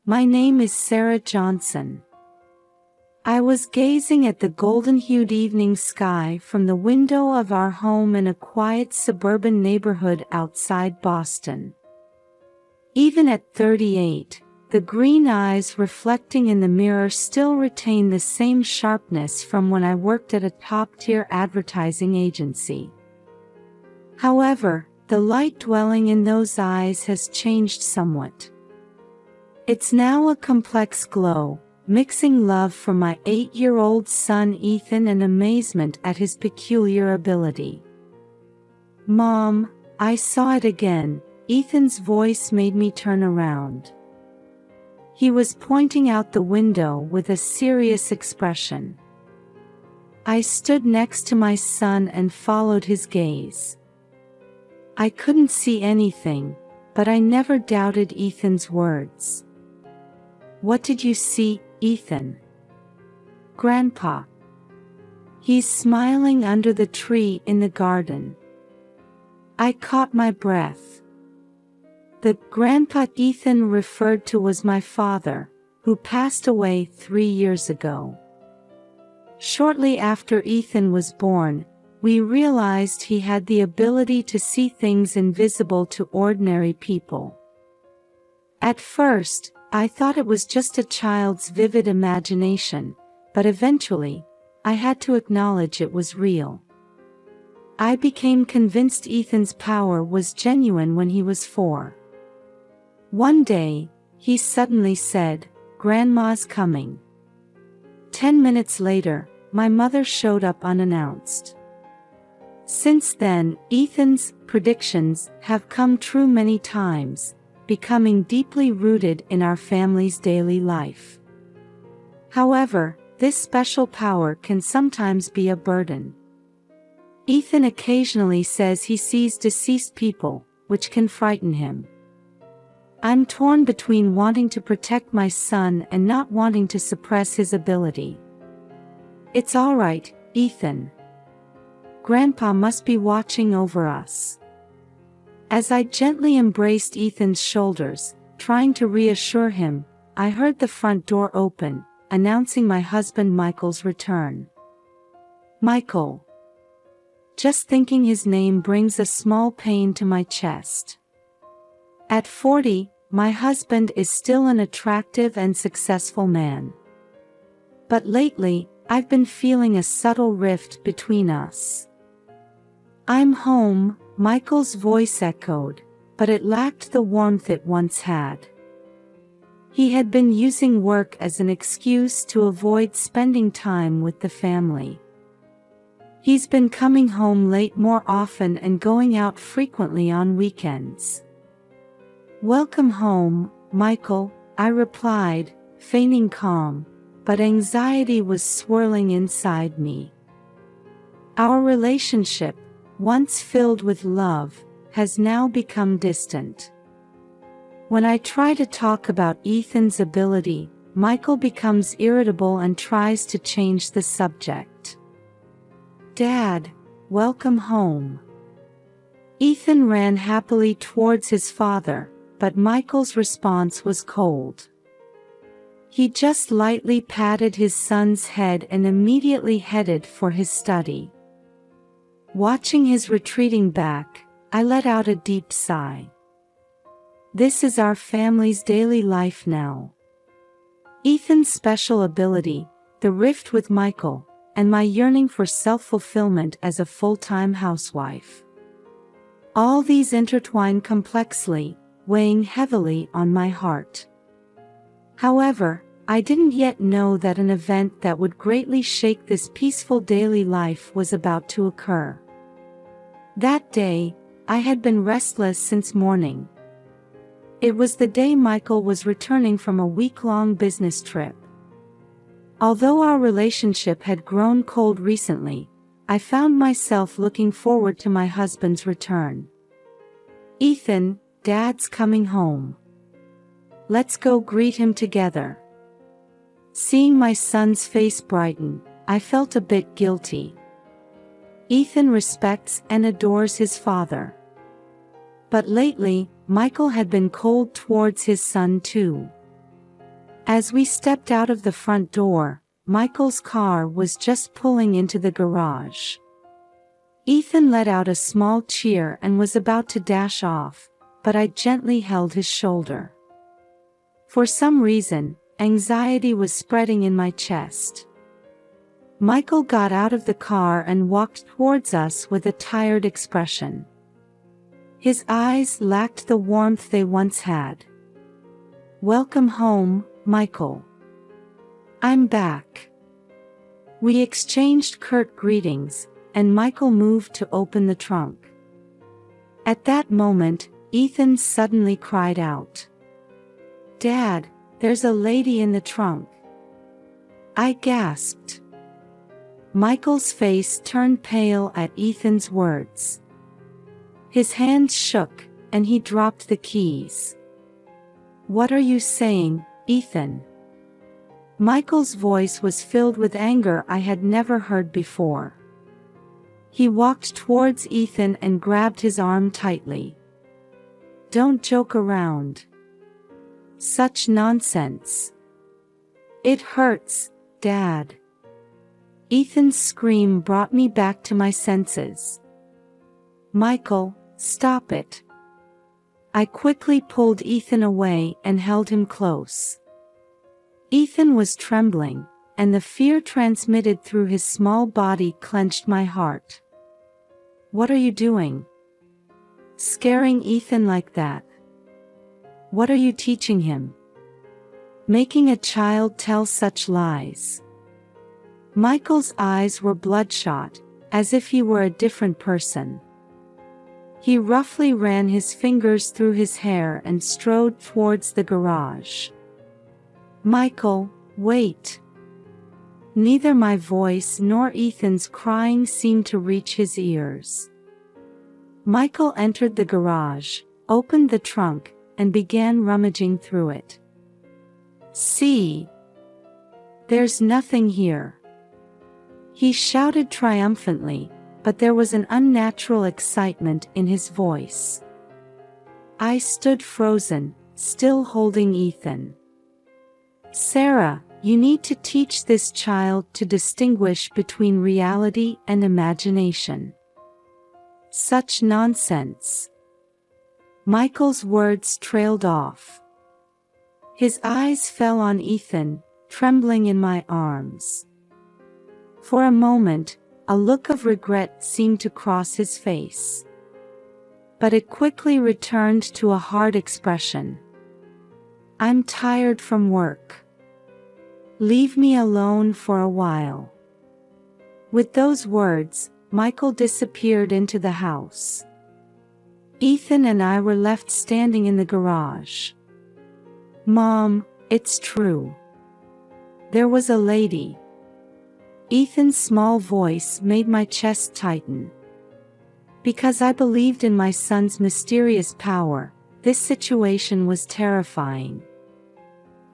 My name is Sarah Johnson. I was gazing at the golden-hued evening sky from the window of our home in a quiet suburban neighborhood outside Boston. Even at 38, the green eyes reflecting in the mirror still retain the same sharpness from when I worked at a top-tier advertising agency. However, the light dwelling in those eyes has changed somewhat. It's now a complex glow, mixing love for my 8-year-old son Ethan and amazement at his peculiar ability. "Mom, I saw it again," Ethan's voice made me turn around. He was pointing out the window with a serious expression. I stood next to my son and followed his gaze. I couldn't see anything, but I never doubted Ethan's words. "What did you see, Ethan?" "Grandpa. He's smiling under the tree in the garden." I caught my breath. The grandpa Ethan referred to was my father, who passed away 3 years ago. Shortly after Ethan was born, we realized he had the ability to see things invisible to ordinary people. At first, I thought it was just a child's vivid imagination, but eventually, I had to acknowledge it was real. I became convinced Ethan's power was genuine when he was 4. One day, he suddenly said, "Grandma's coming." 10 minutes later, my mother showed up unannounced. Since then, Ethan's predictions have come true many times, becoming deeply rooted in our family's daily life. However, this special power can sometimes be a burden. Ethan occasionally says he sees deceased people, which can frighten him. I'm torn between wanting to protect my son and not wanting to suppress his ability. "It's all right, Ethan. Grandpa must be watching over us." As I gently embraced Ethan's shoulders, trying to reassure him, I heard the front door open, announcing my husband Michael's return. Michael. Just thinking his name brings a small pain to my chest. At 40, my husband is still an attractive and successful man. But lately, I've been feeling a subtle rift between us. "I'm home," Michael's voice echoed, but it lacked the warmth it once had. He had been using work as an excuse to avoid spending time with the family. He's been coming home late more often and going out frequently on weekends. "Welcome home, Michael," I replied, feigning calm, but anxiety was swirling inside me. Our relationship, once filled with love, has now become distant. When I try to talk about Ethan's ability, Michael becomes irritable and tries to change the subject. "Dad, welcome home." Ethan ran happily towards his father, but Michael's response was cold. He just lightly patted his son's head and immediately headed for his study. Watching his retreating back, I let out a deep sigh. This is our family's daily life now. Ethan's special ability, the rift with Michael, and my yearning for self-fulfillment as a full-time housewife. All these intertwine complexly, weighing heavily on my heart. However, I didn't yet know that an event that would greatly shake this peaceful daily life was about to occur. That day, I had been restless since morning. It was the day Michael was returning from a week-long business trip. Although our relationship had grown cold recently, I found myself looking forward to my husband's return. "Ethan, Dad's coming home. Let's go greet him together." Seeing my son's face brighten, I felt a bit guilty. Ethan respects and adores his father. But lately, Michael had been cold towards his son too. As we stepped out of the front door, Michael's car was just pulling into the garage. Ethan let out a small cheer and was about to dash off, but I gently held his shoulder. For some reason, anxiety was spreading in my chest. Michael got out of the car and walked towards us with a tired expression. His eyes lacked the warmth they once had. "Welcome home, Michael. I'm back." We exchanged curt greetings, and Michael moved to open the trunk. At that moment, Ethan suddenly cried out, "Dad, there's a lady in the trunk." I gasped. Michael's face turned pale at Ethan's words. His hands shook, and he dropped the keys. "What are you saying, Ethan?" Michael's voice was filled with anger I had never heard before. He walked towards Ethan and grabbed his arm tightly. "Don't joke around. Such nonsense. It hurts, Dad." Ethan's scream brought me back to my senses. "Michael, stop it." I quickly pulled Ethan away and held him close. Ethan was trembling, and the fear transmitted through his small body clenched my heart. "What are you doing? Scaring Ethan like that? What are you teaching him? Making a child tell such lies?" Michael's eyes were bloodshot, as if he were a different person. He roughly ran his fingers through his hair and strode towards the garage. "Michael, wait." Neither my voice nor Ethan's crying seemed to reach his ears. Michael entered the garage, opened the trunk, and began rummaging through it. "See? There's nothing here." He shouted triumphantly, but there was an unnatural excitement in his voice. I stood frozen, still holding Ethan. "Sarah, you need to teach this child to distinguish between reality and imagination." Such nonsense. Michael's words trailed off. His eyes fell on Ethan, trembling in my arms. For a moment, a look of regret seemed to cross his face. But it quickly returned to a hard expression. "I'm tired from work. Leave me alone for a while." With those words, Michael disappeared into the house. Ethan and I were left standing in the garage. "Mom, it's true. There was a lady." Ethan's small voice made my chest tighten. Because I believed in my son's mysterious power, this situation was terrifying.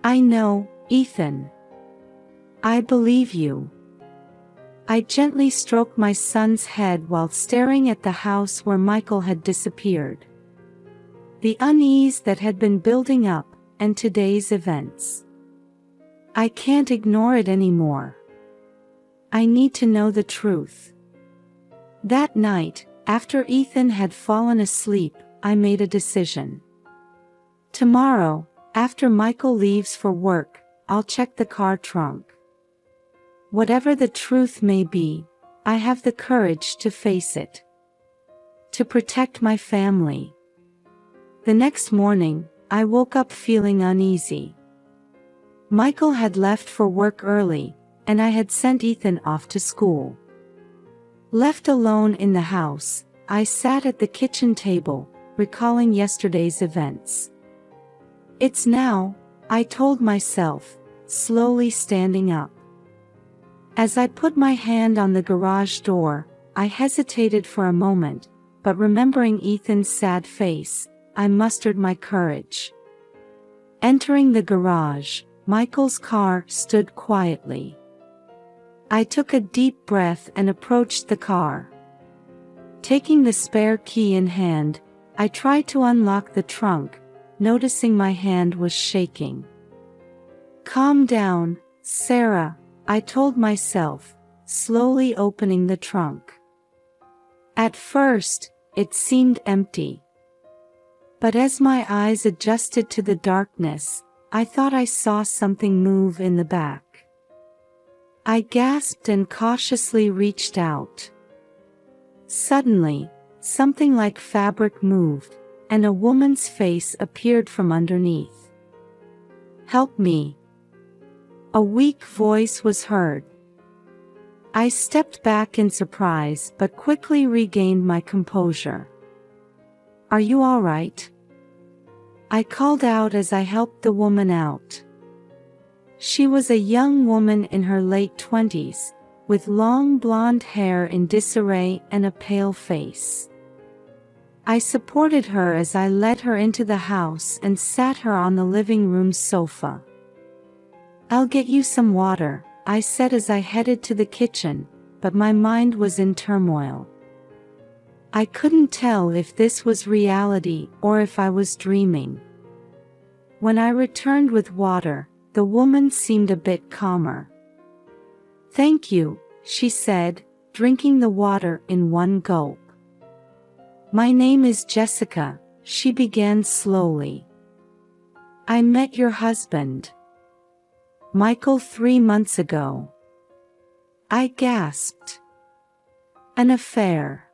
"I know, Ethan. I believe you." I gently stroked my son's head while staring at the house where Michael had disappeared. The unease that had been building up, and today's events. I can't ignore it anymore. I need to know the truth. That night, after Ethan had fallen asleep, I made a decision. Tomorrow, after Michael leaves for work, I'll check the car trunk. Whatever the truth may be, I have the courage to face it. To protect my family. The next morning, I woke up feeling uneasy. Michael had left for work early, and I had sent Ethan off to school. Left alone in the house, I sat at the kitchen table, recalling yesterday's events. "It's now," I told myself, slowly standing up. As I put my hand on the garage door, I hesitated for a moment, but remembering Ethan's sad face, I mustered my courage. Entering the garage, Michael's car stood quietly. I took a deep breath and approached the car. Taking the spare key in hand, I tried to unlock the trunk, noticing my hand was shaking. Calm down, Sarah, I told myself, slowly opening the trunk. At first, it seemed empty. But as my eyes adjusted to the darkness, I thought I saw something move in the back. I gasped and cautiously reached out. Suddenly, something like fabric moved, and a woman's face appeared from underneath. "Help me." A weak voice was heard. I stepped back in surprise but quickly regained my composure. "Are you all right?" I called out as I helped the woman out. She was a young woman in her late 20s, with long blonde hair in disarray and a pale face. I supported her as I led her into the house and sat her on the living room sofa. "I'll get you some water," I said as I headed to the kitchen, but my mind was in turmoil. I couldn't tell if this was reality or if I was dreaming. When I returned with water, the woman seemed a bit calmer. "Thank you," she said, drinking the water in one gulp. "My name is Jessica," she began slowly. "I met your husband, Michael, 3 months ago." I gasped. "An affair?"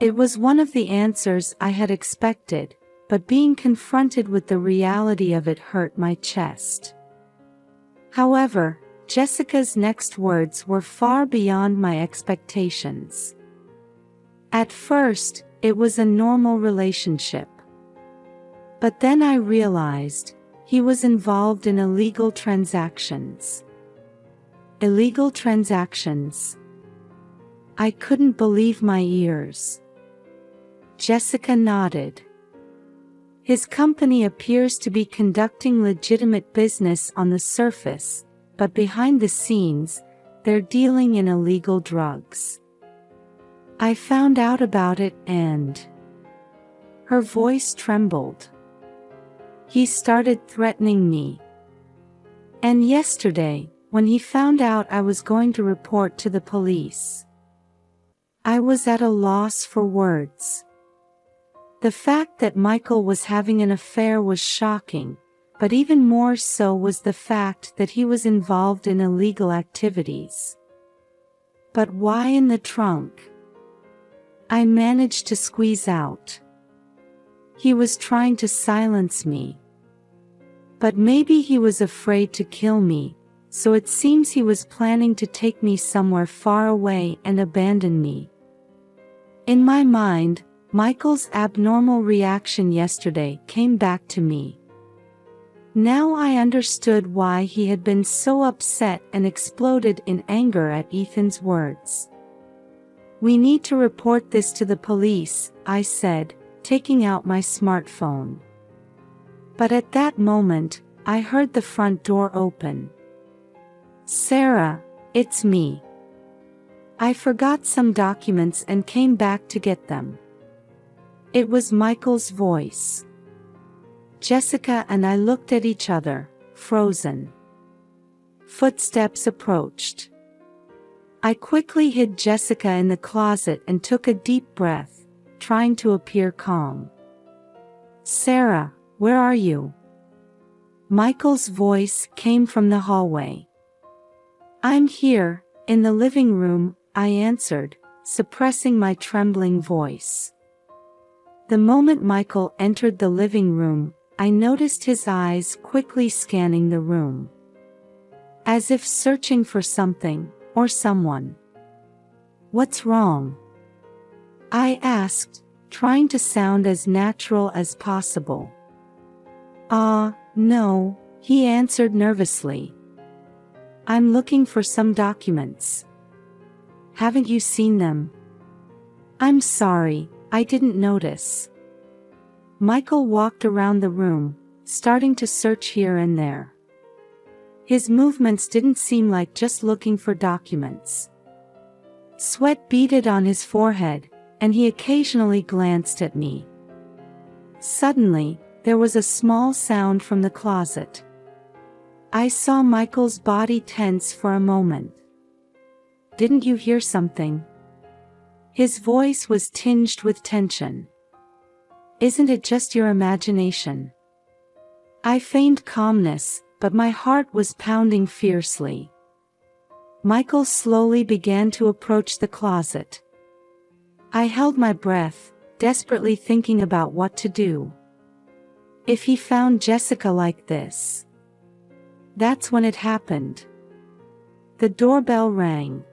It was one of the answers I had expected, but being confronted with the reality of it hurt my chest. However, Jessica's next words were far beyond my expectations. At first, it was a normal relationship. But then I realized he was involved in illegal transactions. Illegal transactions? I couldn't believe my ears. Jessica nodded. His company appears to be conducting legitimate business on the surface, but behind the scenes, they're dealing in illegal drugs. I found out about it and... Her voice trembled. He started threatening me. And yesterday, when he found out I was going to report to the police, I was at a loss for words. The fact that Michael was having an affair was shocking, but even more so was the fact that he was involved in illegal activities. But why in the trunk? I managed to squeeze out. He was trying to silence me. But maybe he was afraid to kill me, so it seems he was planning to take me somewhere far away and abandon me. In my mind, Michael's abnormal reaction yesterday came back to me. Now I understood why he had been so upset and exploded in anger at Ethan's words. "We need to report this to the police," I said, taking out my smartphone. But at that moment, I heard the front door open. "Sarah, it's me. I forgot some documents and came back to get them." It was Michael's voice. Jessica and I looked at each other, frozen. Footsteps approached. I quickly hid Jessica in the closet and took a deep breath, trying to appear calm. "Sarah, where are you?" Michael's voice came from the hallway. "I'm here, in the living room," I answered, suppressing my trembling voice. The moment Michael entered the living room, I noticed his eyes quickly scanning the room, as if searching for something, or someone. "What's wrong?" I asked, trying to sound as natural as possible. No," he answered nervously. "I'm looking for some documents. Haven't you seen them?" "I'm sorry, I didn't notice." Michael walked around the room, starting to search here and there. His movements didn't seem like just looking for documents. Sweat beaded on his forehead, and he occasionally glanced at me. Suddenly, there was a small sound from the closet. I saw Michael's body tense for a moment. Didn't you hear something? His voice was tinged with tension. Isn't it just your imagination? I feigned calmness, but my heart was pounding fiercely. Michael slowly began to approach the closet. I held my breath, desperately thinking about what to do. If he found Jessica like this. That's when it happened. The doorbell rang.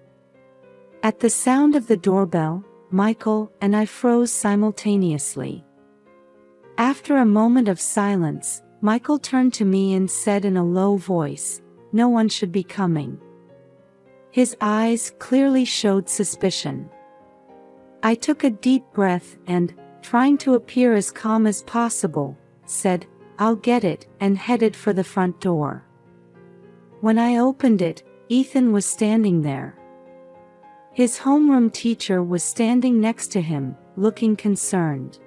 At the sound of the doorbell, Michael and I froze simultaneously. After a moment of silence, Michael turned to me and said in a low voice, "No one should be coming." His eyes clearly showed suspicion. I took a deep breath and, trying to appear as calm as possible, said, "I'll get it," and headed for the front door. When I opened it, Ethan was standing there. His homeroom teacher was standing next to him, looking concerned.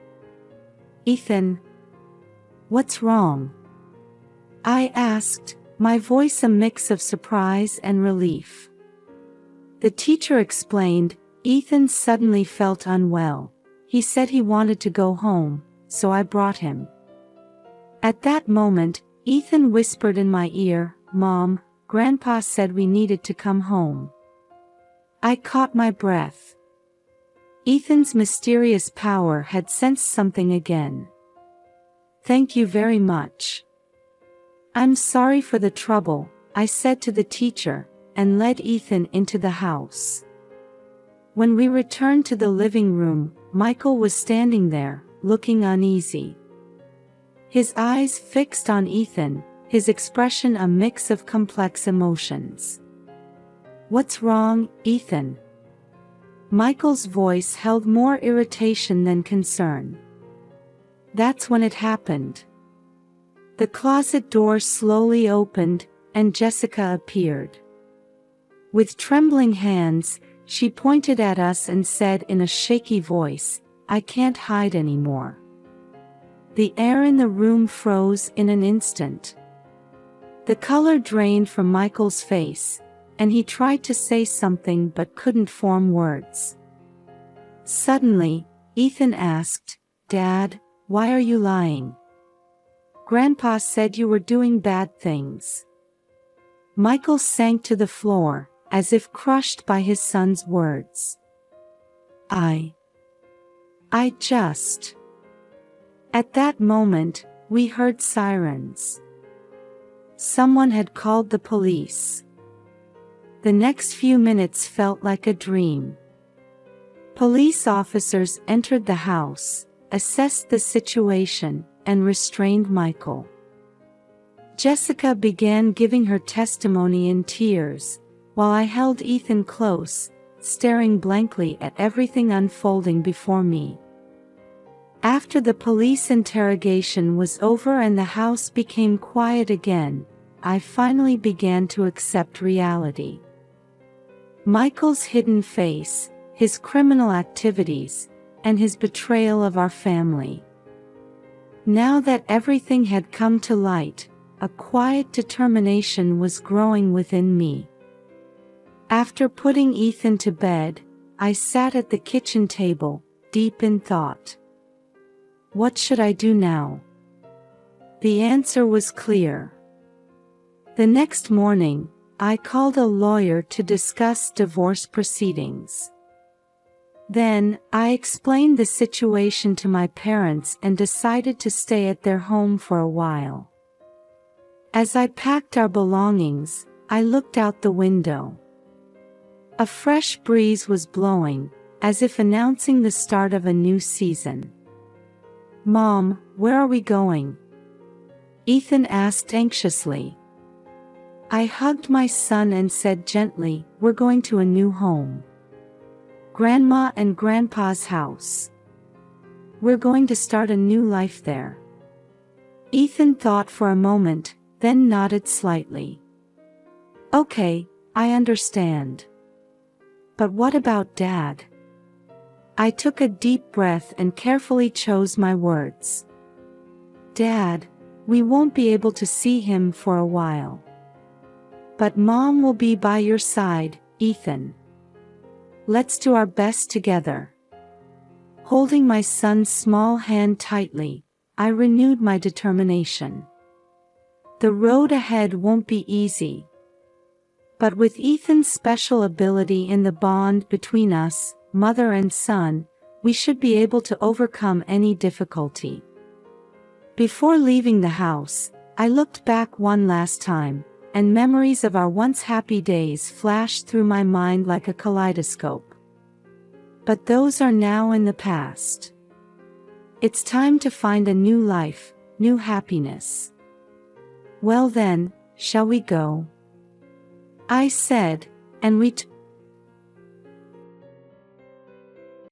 "Ethan, what's wrong?" I asked, my voice a mix of surprise and relief. The teacher explained, "Ethan suddenly felt unwell. He said he wanted to go home, so I brought him." At that moment, Ethan whispered in my ear, "Mom, Grandpa said we needed to come home." I caught my breath. Ethan's mysterious power had sensed something again. "Thank you very much." "I'm sorry for the trouble," I said to the teacher, and led Ethan into the house. When we returned to the living room, Michael was standing there, looking uneasy. His eyes fixed on Ethan, his expression a mix of complex emotions. "What's wrong, Ethan?" Michael's voice held more irritation than concern. That's when it happened. The closet door slowly opened, and Jessica appeared. With trembling hands, she pointed at us and said in a shaky voice, "I can't hide anymore." The air in the room froze in an instant. The color drained from Michael's face, and he tried to say something but couldn't form words. Suddenly, Ethan asked, "Dad, why are you lying?" "Grandpa said you were doing bad things." Michael sank to the floor, as if crushed by his son's words. I just... At that moment, we heard sirens. Someone had called the police. The next few minutes felt like a dream. Police officers entered the house, assessed the situation, and restrained Michael. Jessica began giving her testimony in tears, while I held Ethan close, staring blankly at everything unfolding before me. After the police interrogation was over and the house became quiet again, I finally began to accept reality. Michael's hidden face, his criminal activities, and his betrayal of our family. Now that everything had come to light, a quiet determination was growing within me. After putting Ethan to bed, I sat at the kitchen table, deep in thought. What should I do now? The answer was clear. The next morning, I called a lawyer to discuss divorce proceedings. Then, I explained the situation to my parents and decided to stay at their home for a while. As I packed our belongings, I looked out the window. A fresh breeze was blowing, as if announcing the start of a new season. "Mom, where are we going?" Ethan asked anxiously. I hugged my son and said gently, "We're going to a new home. Grandma and Grandpa's house. We're going to start a new life there." Ethan thought for a moment, then nodded slightly. "Okay, I understand. But what about Dad?" I took a deep breath and carefully chose my words. "Dad, we won't be able to see him for a while. But Mom will be by your side, Ethan. Let's do our best together." Holding my son's small hand tightly, I renewed my determination. The road ahead won't be easy. But with Ethan's special ability in the bond between us, mother and son, we should be able to overcome any difficulty. Before leaving the house, I looked back one last time, and memories of our once happy days flashed through my mind like a kaleidoscope. But those are now in the past. It's time to find a new life, new happiness. "Well then, shall we go?" I said, and we took